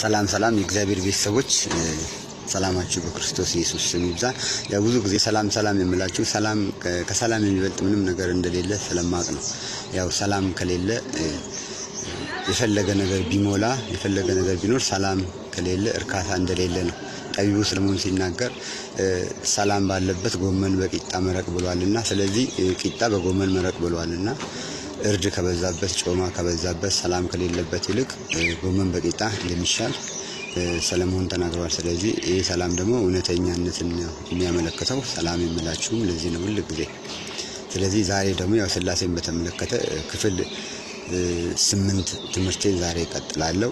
ሰላም የእግዚአብሔር ቤተሰቦች ሰላማችሁ በክርስቶስ ኢየሱስ ስም ይብዛ። ያው ብዙ ጊዜ ሰላም የምላችሁ ሰላም ከሰላም የሚበልጥ ምንም ነገር እንደሌለ ስለማቅ ነው። ያው ሰላም ከሌለ የፈለገ ነገር ቢሞላ የፈለገ ነገር ቢኖር ሰላም ከሌለ እርካታ እንደሌለ ነው። ጠቢቡ ሰለሞን ሲናገር ሰላም ባለበት ጎመን በቂጣ መረቅ ብሏልና፣ ስለዚህ ቂጣ በጎመን መረቅ ብሏልና እርድ ከበዛበት ጮማ ከበዛበት ሰላም ከሌለበት ይልቅ ጎመን በቂጣ እንደሚሻል ሰለሞን ተናግሯል። ስለዚህ ይሄ ሰላም ደግሞ እውነተኛነትን የሚያመለክተው ሰላም የምላችሁም ለዚህ ነው ሁሉ ጊዜ። ስለዚህ ዛሬ ደግሞ ያው ሥላሴን በተመለከተ ክፍል 8 ትምህርቴን ዛሬ እቀጥላለሁ።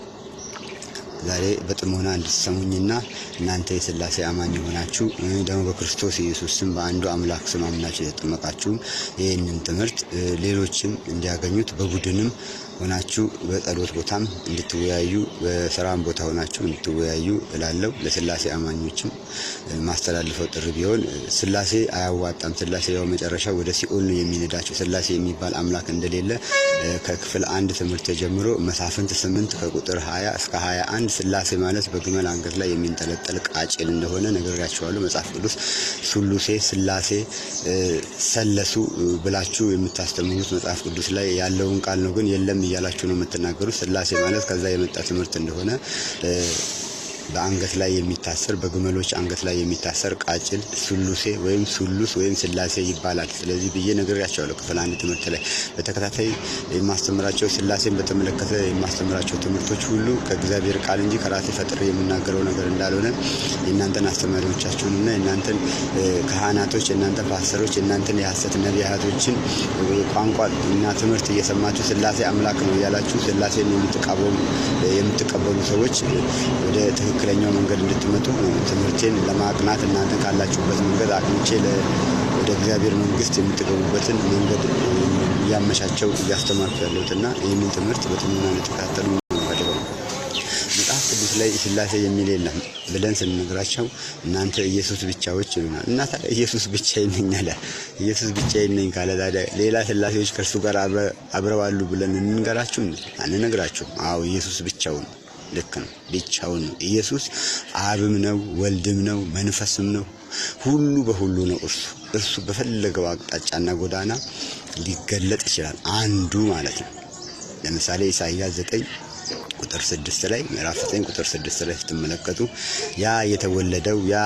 ዛሬ በጥሞና እንድትሰሙኝና እናንተ የሥላሴ አማኝ ሆናችሁ ደግሞ በክርስቶስ ኢየሱስ ስም በአንዱ አምላክ ስም አምናችሁ የተጠመቃችሁ ይህንን ትምህርት ሌሎችም እንዲያገኙት በቡድንም ሆናችሁ በጸሎት ቦታም እንድትወያዩ በስራም ቦታ ሆናችሁ እንድትወያዩ እላለሁ። ለሥላሴ አማኞችም ማስተላልፈው ጥሪ ቢሆን ሥላሴ አያዋጣም። ሥላሴ ያው መጨረሻ ወደ ሲኦል ነው የሚነዳቸው። ሥላሴ የሚባል አምላክ እንደሌለ ከክፍል 1 ትምህርት ጀምሮ መሳፍንት 8 ከቁጥር 20 እስከ 21 ሥላሴ ማለት በግመል አንገት ላይ የሚንጠለጠል ቃጭል እንደሆነ ነግሬያችኋለሁ። መጽሐፍ ቅዱስ ሱሉሴ ሥላሴ ሰለሱ ብላችሁ የምታስተምሩት መጽሐፍ ቅዱስ ላይ ያለውን ቃል ነው፣ ግን የለም እያላችሁ ነው የምትናገሩት። ሥላሴ ማለት ከዛ የመጣ ትምህርት እንደሆነ በአንገት ላይ የሚታሰር በግመሎች አንገት ላይ የሚታሰር ቃጭል ሱሉሴ ወይም ሱሉስ ወይም ሥላሴ ይባላል። ስለዚህ ብዬ ነግሬያችኋለሁ ክፍል 1 ትምህርት ላይ። በተከታታይ የማስተምራቸው ሥላሴን በተመለከተ የማስተምራቸው ትምህርቶች ሁሉ ከእግዚአብሔር ቃል እንጂ ከራሴ ፈጥሬ የምናገረው ነገር እንዳልሆነ የእናንተን አስተማሪዎቻችሁንና የእናንተን ካህናቶች፣ የእናንተን ፓስተሮች፣ የእናንተን የሐሰት ነቢያቶችን ቋንቋ እና ትምህርት እየሰማችሁ ሥላሴ አምላክ ነው እያላችሁ ሥላሴን የምትቀበሉ ሰዎች ወደ ትክክለኛው መንገድ እንድትመጡ ትምህርቴን ለማቅናት እናንተን ካላችሁበት መንገድ አቅንቼ ወደ እግዚአብሔር መንግስት የምትገቡበትን መንገድ እያመቻቸው እያስተማርኩ ያለሁትና ይህንን ትምህርት በጥሞና እንድትከታተሉ መጽሐፍ ቅዱስ ላይ ሥላሴ የሚል የለም ብለን ስንነግራቸው እናንተ ኢየሱስ ብቻዎች ይሉናል። እና ታዲያ ኢየሱስ ብቻዬን ነኝ አለ። ኢየሱስ ብቻዬን ነኝ ካለ ታዲያ ሌላ ሥላሴዎች ከእርሱ ጋር አብረው አሉ ብለን እንንገራችሁ? አንነግራችሁ። አዎ ኢየሱስ ብቻውን ልክ ነው፣ ብቻውን ነው። ኢየሱስ አብም ነው፣ ወልድም ነው፣ መንፈስም ነው፣ ሁሉ በሁሉ ነው። እርሱ በፈለገው አቅጣጫና ጎዳና ሊገለጥ ይችላል፣ አንዱ ማለት ነው። ለምሳሌ ኢሳይያስ 9 ቁጥር 6 ላይ ምዕራፍ 9 ቁጥር 6 ላይ ስትመለከቱ ያ የተወለደው ያ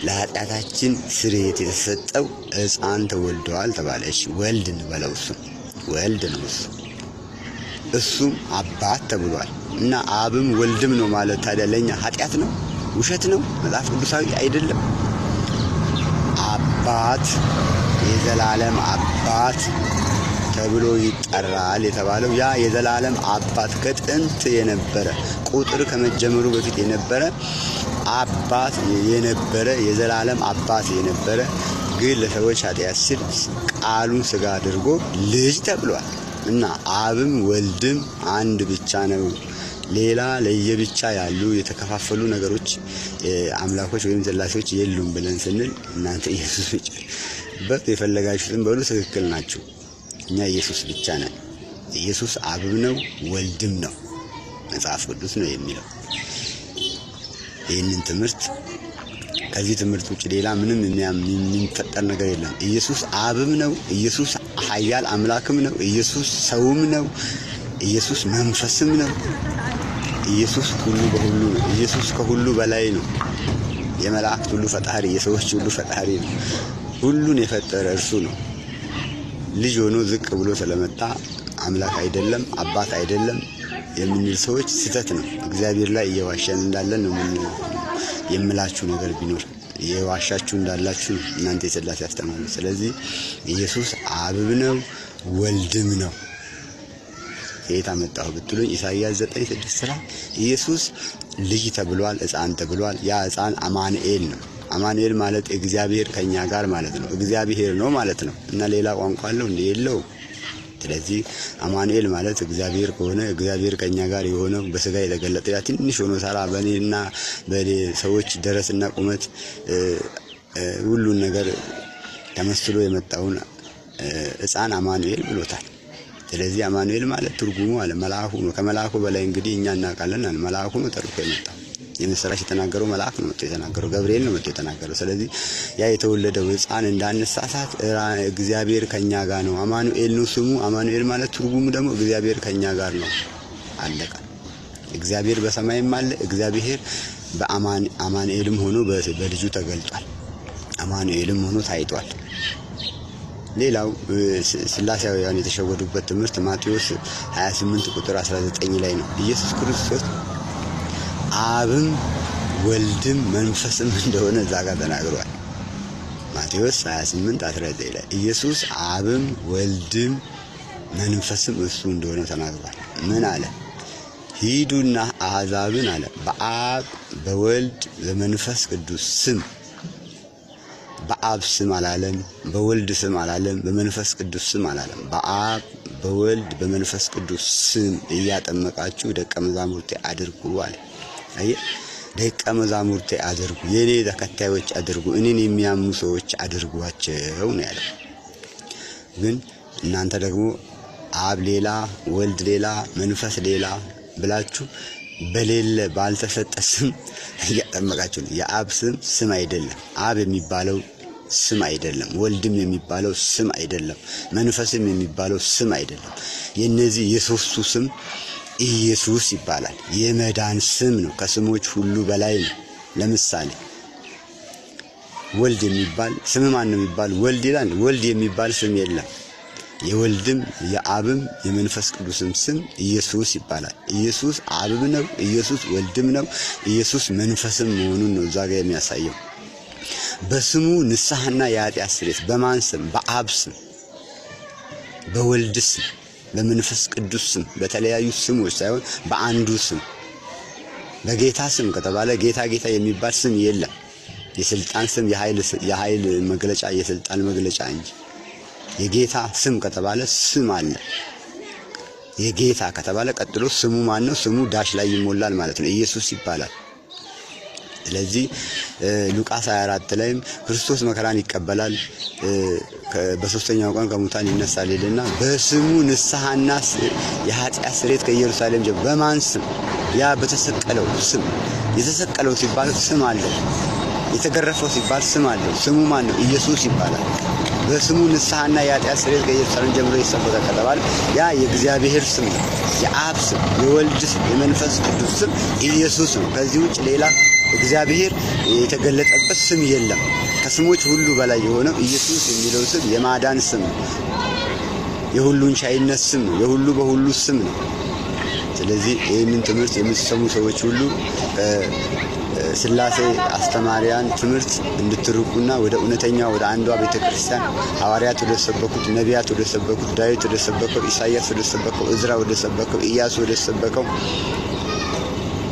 ለኃጢአታችን ስርየት የተሰጠው ሕፃን ተወልደዋል ተባለ። እሺ ወልድ እንበለው፣ እሱ ወልድ ነው። እሱም አባት ተብሏል። እና አብም ወልድም ነው ማለት ታዲያ ለኛ ኃጢአት ነው? ውሸት ነው? መጽሐፍ ቅዱሳዊ አይደለም። አባት የዘላለም አባት ተብሎ ይጠራል የተባለው ያ የዘላለም አባት ከጥንት የነበረ ቁጥር ከመጀመሩ በፊት የነበረ አባት የነበረ የዘላለም አባት የነበረ ግን ለሰዎች ኃጢአት ሲል ቃሉን ሥጋ አድርጎ ልጅ ተብሏል። እና አብም ወልድም አንድ ብቻ ነው። ሌላ ለየብቻ ያሉ የተከፋፈሉ ነገሮች አምላኮች ወይም ሥላሴዎች የሉም ብለን ስንል እናንተ ኢየሱስ ብቻ የፈለጋችሁትን በሉ፣ ትክክል ናችሁ። እኛ ኢየሱስ ብቻ ነን። ኢየሱስ አብም ነው ወልድም ነው፣ መጽሐፍ ቅዱስ ነው የሚለው። ይህንን ትምህርት ከዚህ ትምህርት ውጭ ሌላ ምንም የሚፈጠር ነገር የለም። ኢየሱስ አብም ነው። ኢየሱስ ኃያል አምላክም ነው። ኢየሱስ ሰውም ነው። ኢየሱስ መንፈስም ነው። ኢየሱስ ሁሉ በሁሉ ነው። ኢየሱስ ከሁሉ በላይ ነው። የመላእክት ሁሉ ፈጣሪ፣ የሰዎች ሁሉ ፈጣሪ ነው። ሁሉን የፈጠረ እርሱ ነው። ልጅ ሆኖ ዝቅ ብሎ ስለመጣ አምላክ አይደለም አባት አይደለም የምንል ሰዎች ስህተት ነው። እግዚአብሔር ላይ እየዋሸን እንዳለን ነው የምላችሁ ነገር ቢኖር የዋሻችሁ እንዳላችሁ እናንተ የሥላሴ አስተማሪ። ስለዚህ ኢየሱስ አብም ነው ወልድም ነው። ከየት አመጣሁ ብትሉኝ ኢሳይያስ 9:6 ላይ ኢየሱስ ልጅ ተብሏል፣ ሕፃን ተብሏል። ያ ሕፃን አማኑኤል ነው። አማኑኤል ማለት እግዚአብሔር ከኛ ጋር ማለት ነው። እግዚአብሔር ነው ማለት ነው። እና ሌላ ቋንቋ አለው እንዴ? የለውም። ስለዚህ አማኑኤል ማለት እግዚአብሔር ከሆነ እግዚአብሔር ከኛ ጋር የሆነው በስጋ የተገለጠ ያ ትንሽ ሆኖ ሳራ በእኔና በሰዎች ደረስና ቁመት ሁሉን ነገር ተመስሎ የመጣውን ሕፃን አማኑኤል ብሎታል። ስለዚህ አማኑኤል ማለት ትርጉሙ አለ መልአኩ ነው። ከመልአኩ በላይ እንግዲህ እኛ እናውቃለን አለ መልአኩ ነው ተልኮ የመጣው። የምስራች የተናገረው መልአክ ነው የተናገረው፣ ገብርኤል ነው የተናገረው። ስለዚህ ያ የተወለደው ሕፃን እንዳንሳሳት እግዚአብሔር ከኛ ጋር ነው፣ አማኑኤል ነው ስሙ። አማኑኤል ማለት ትርጉሙ ደግሞ እግዚአብሔር ከኛ ጋር ነው። አለቀ። እግዚአብሔር በሰማይም አለ፣ እግዚአብሔር በአማኑኤልም ሆኖ በልጁ ተገልጧል፣ አማኑኤልም ሆኖ ታይቷል። ሌላው ስላሴያውያን የተሸወዱበት ትምህርት ማቴዎስ 28 ቁጥር 19 ላይ ነው። ኢየሱስ ክርስቶስ አብም ወልድም መንፈስም እንደሆነ እዛ ጋር ተናግሯል። ማቴዎስ 28:19 ላይ ኢየሱስ አብም ወልድም መንፈስም እሱ እንደሆነ ተናግሯል። ምን አለ? ሂዱና አሕዛብን አለ በአብ በወልድ በመንፈስ ቅዱስ ስም፣ በአብ ስም አላለም፣ በወልድ ስም አላለም፣ በመንፈስ ቅዱስ ስም አላለም። በአብ በወልድ በመንፈስ ቅዱስ ስም እያጠመቃችሁ ደቀ መዛሙርቴ አድርጉ አለ። አየ ደቀ መዛሙርቴ አድርጉ፣ የኔ ተከታዮች አድርጉ፣ እኔን የሚያምኑ ሰዎች አድርጓቸው ነው ያለው። ግን እናንተ ደግሞ አብ ሌላ ወልድ ሌላ መንፈስ ሌላ ብላችሁ በሌለ ባልተሰጠ ስም እያጠመቃችሁ ነው። የአብ ስም አይደለም፣ አብ የሚባለው ስም አይደለም፣ ወልድም የሚባለው ስም አይደለም፣ መንፈስም የሚባለው ስም አይደለም። የነዚህ የሶስቱ ስም ኢየሱስ ይባላል። የመዳን ስም ነው፣ ከስሞች ሁሉ በላይ ነው። ለምሳሌ ወልድ የሚባል ስም ማን ነው የሚባል? ወልድ ይላል። ወልድ የሚባል ስም የለም። የወልድም የአብም የመንፈስ ቅዱስም ስም ኢየሱስ ይባላል። ኢየሱስ አብም ነው፣ ኢየሱስ ወልድም ነው፣ ኢየሱስ መንፈስም መሆኑን ነው እዛ ጋር የሚያሳየው። በስሙ ንስሐና የኃጢአት ስርየት በማን ስም? በአብ ስም፣ በወልድ ስም፣ በመንፈስ ቅዱስ ስም፣ በተለያዩ ስሞች ሳይሆን በአንዱ ስም። በጌታ ስም ከተባለ ጌታ ጌታ የሚባል ስም የለም። የስልጣን ስም የኃይል መግለጫ የስልጣን መግለጫ እንጂ የጌታ ስም ከተባለ ስም አለ። የጌታ ከተባለ ቀጥሎ ስሙ ማን ነው? ስሙ ዳሽ ላይ ይሞላል ማለት ነው፣ ኢየሱስ ይባላል። ስለዚህ ሉቃስ 24 ላይም ክርስቶስ መከራን ይቀበላል በሶስተኛው ቀን ከሙታን ይነሳል ይልና በስሙ ንስሐና የኃጢአት ስርየት ከኢየሩሳሌም ጀምሮ በማን ስም? ያ በተሰቀለው ስም። የተሰቀለው ሲባል ስም አለው። የተገረፈው ሲባል ስም አለው። ስሙ ማን ነው? ኢየሱስ ይባላል። በስሙ ንስሐና የኃጢአት ስርየት ከኢየሩሳሌም ጀምሮ ይሰበካል ከተባለ ያ የእግዚአብሔር ስም ነው። የአብ ስም፣ የወልድ ስም፣ የመንፈስ ቅዱስ ስም ኢየሱስ ነው። ከዚህ ውጭ ሌላ እግዚአብሔር የተገለጠበት ስም የለም። ከስሞች ሁሉ በላይ የሆነው ኢየሱስ የሚለው ስም የማዳን ስም ነው። የሁሉን ቻይነት ስም ነው። የሁሉ በሁሉ ስም ነው። ስለዚህ ይህንን ትምህርት የምትሰሙ ሰዎች ሁሉ ስላሴ አስተማሪያን ትምህርት እንድትርቁና ወደ እውነተኛ ወደ አንዷ ቤተክርስቲያን ሐዋርያት ወደ ሰበኩት፣ ነቢያት ወደ ሰበኩት፣ ዳዊት ወደ ሰበከው፣ ኢሳይያስ ወደ ሰበከው፣ እዝራ ወደ ሰበከው፣ ኢያሱ ወደ ሰበከው፣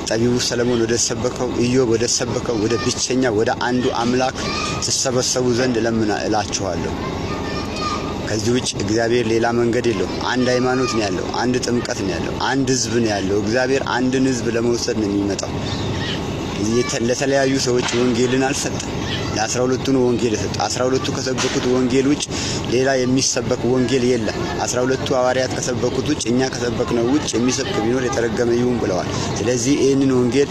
ጠቢቡ ሰለሞን ወደ ሰበከው፣ ኢዮብ ወደ ሰበከው ወደ ብቸኛ ወደ አንዱ አምላክ ተሰበሰቡ ዘንድ እላችኋለሁ። ከዚህ ውጭ እግዚአብሔር ሌላ መንገድ የለውም። አንድ ሃይማኖት ነው ያለው፣ አንድ ጥምቀት ነው ያለው፣ አንድ ህዝብ ነው ያለው። እግዚአብሔር አንድን ህዝብ ለመውሰድ ነው የሚመጣው። ለተለያዩ ሰዎች ወንጌልን አልሰጠም። ለ12ቱ ነው ወንጌል የሰጠው። 12ቱ ከሰበኩት ወንጌል ውጭ ሌላ የሚሰበክ ወንጌል የለም። 12ቱ ሐዋርያት ከሰበኩት ውጭ እኛ ከሰበክነው ውጭ የሚሰብክ ቢኖር የተረገመ ይሁን ብለዋል። ስለዚህ ይህንን ወንጌል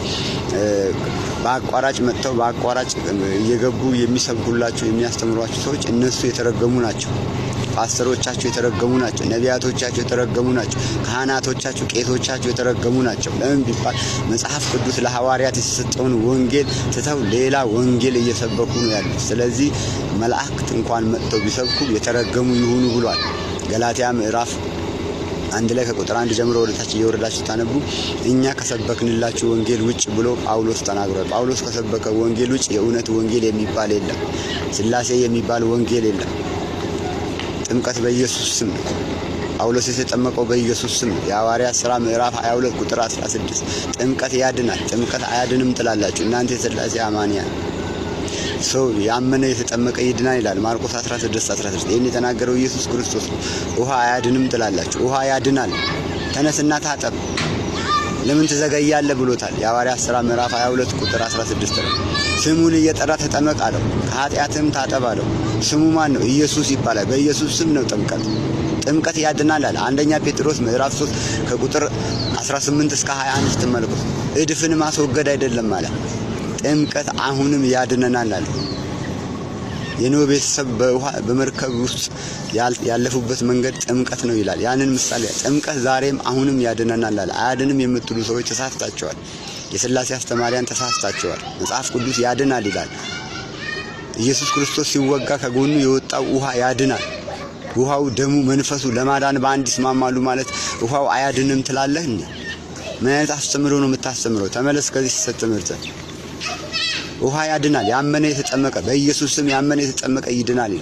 በአቋራጭ መጥተው በአቋራጭ እየገቡ የሚሰብኩላችሁ የሚያስተምሯችሁ ሰዎች እነሱ የተረገሙ ናቸው። ፓስተሮቻችሁ የተረገሙ ናቸው። ነቢያቶቻችሁ የተረገሙ ናቸው። ካህናቶቻችሁ፣ ቄሶቻችሁ የተረገሙ ናቸው። ለምን ቢባል መጽሐፍ ቅዱስ ለሐዋርያት የተሰጠውን ወንጌል ትተው ሌላ ወንጌል እየሰበኩ ነው ያሉት። ስለዚህ መላእክት እንኳን መጥተው ቢሰብኩ የተረገሙ ይሁኑ ብሏል። ገላትያ ምዕራፍ 1 ላይ ከቁጥር 1 ጀምሮ ወደታች እየወረዳችሁ ታነቡ እኛ ከሰበክንላችሁ ወንጌል ውጭ ብሎ ጳውሎስ ተናግሯል። ጳውሎስ ከሰበከ ወንጌል ውጭ የእውነት ወንጌል የሚባል የለም። ስላሴ የሚባል ወንጌል የለም። ጥምቀት በኢየሱስ ስም ነው። ጳውሎስ የተጠመቀው በኢየሱስ ስም ነው። የሐዋርያት ሥራ ምዕራፍ 22 ቁጥር 16 ጥምቀት ያድናል፣ ጥምቀት አያድንም ትላላችሁ እናንተ የሥላሴ አማንያን። ሰው ያመነ የተጠመቀ ይድናል ይላል ማርቆስ 16:16። ይህን የተናገረው ኢየሱስ ክርስቶስ ነው። ውሃ አያድንም ትላላችሁ፣ ውሃ ያድናል። ተነስና ታጠብ፣ ለምን ትዘገያለህ ብሎታል። የሐዋርያት ሥራ ምዕራፍ 22 ቁጥር 16 ነው። ስሙን እየጠራ ተጠመቅ አለው፣ ከኃጢአትም ታጠብ አለው። ስሙ ማን ነው? ኢየሱስ ይባላል። በኢየሱስ ስም ነው ጥምቀት። ጥምቀት ያድናል አለ። አንደኛ ጴጥሮስ ምዕራፍ 3 ከቁጥር 18 እስከ 21 ተመልከቱ። እድፍን ማስወገድ አይደለም አለ። ጥምቀት አሁንም ያድነናል አለ። የኖህ ቤተሰብ በመርከብ ውስጥ ያለፉበት መንገድ ጥምቀት ነው ይላል። ያንን ምሳሌ ጥምቀት ዛሬም አሁንም ያድነናል አለ። አያድንም የምትሉ ሰዎች ተሳስታችኋል። የሥላሴ አስተማሪያን ተሳስታችኋል። መጽሐፍ ቅዱስ ያድናል ይላል። ኢየሱስ ክርስቶስ ሲወጋ ከጎኑ የወጣው ውሃ ያድናል። ውሃው፣ ደሙ፣ መንፈሱ ለማዳን በአንድ ይስማማሉ ማለት ውሃው አያድንም ትላለህ እንዴ? ምን አይነት አስተምሮ ነው የምታስተምረው? ተመለስ ከዚህ ትምህርት። ውሃ ያድናል። ያመነ የተጠመቀ በኢየሱስ ስም ያመነ የተጠመቀ ይድናል።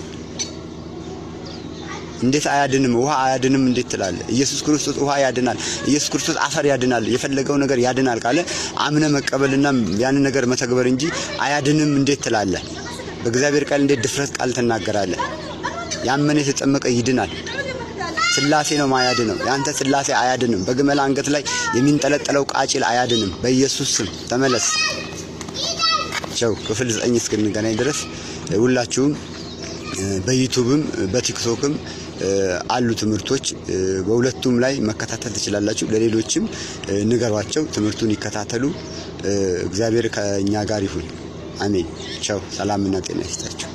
እንዴት አያድንም? ውሃ አያድንም እንዴት ትላለህ? ኢየሱስ ክርስቶስ ውሃ ያድናል። ኢየሱስ ክርስቶስ አፈር ያድናል። የፈለገው ነገር ያድናል ካለ አምነ መቀበልና ያን ነገር መተግበር እንጂ አያድንም እንዴት ትላለህ? በእግዚአብሔር ቃል እንዴት ድፍረት ቃል ትናገራለህ? ያመነ የተጠመቀ ይድናል። ሥላሴ ነው ማያድነው። ያንተ ሥላሴ አያድንም። በግመል አንገት ላይ የሚንጠለጠለው ቃጭል አያድንም። በኢየሱስ ስም ተመለስ። ቻው። ክፍል 9 እስክንገናኝ ድረስ ሁላችሁም በዩቲዩብም በቲክቶክም አሉ ትምህርቶች፣ በሁለቱም ላይ መከታተል ትችላላችሁ። ለሌሎችም ንገሯቸው፣ ትምህርቱን ይከታተሉ። እግዚአብሔር ከኛ ጋር ይሁን። አሜን። ቻው። ሰላምና ጤና ይስጣችሁ።